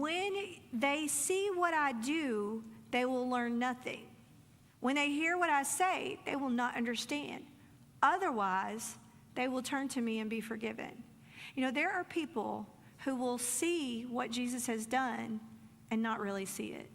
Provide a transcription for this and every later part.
when they see what I do, they will learn nothing. When they hear what I say, they will not understand. Otherwise, they will turn to me and be forgiven. You know, there are people who will see what Jesus has done and not really see it.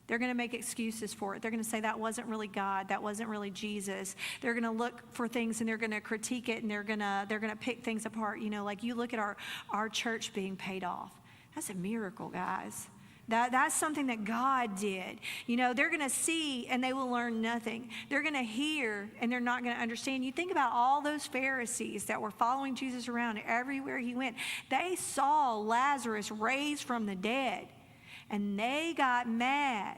They're going to make excuses for it. They're going to say that wasn't really God, that wasn't really Jesus. They're going to look for things and they're going to critique it, and they're going to pick things apart. You know, like you look at our church being paid off. That's a miracle, guys. That's something that God did. You know, they're going to see and they will learn nothing. They're going to hear and they're not going to understand. You think about all those Pharisees that were following Jesus around everywhere he went. They saw Lazarus raised from the dead and they got mad.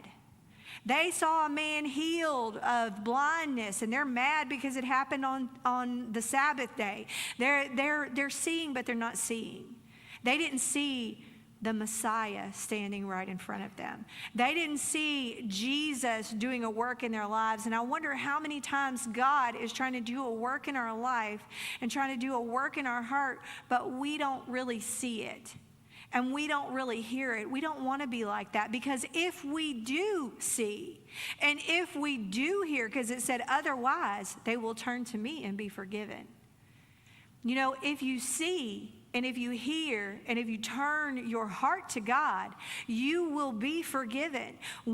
They saw a man healed of blindness, and they're mad because it happened on the Sabbath day. They're seeing, but they're not seeing. They didn't see the Messiah standing right in front of them. They didn't see Jesus doing a work in their lives. And I wonder how many times God is trying to do a work in our life and trying to do a work in our heart, but we don't really see it. And we don't really hear it. We don't want to be like that, because if we do see and if we do hear, because it said otherwise, they will turn to me and be forgiven. You know, if you see and if you hear and if you turn your heart to God, you will be forgiven.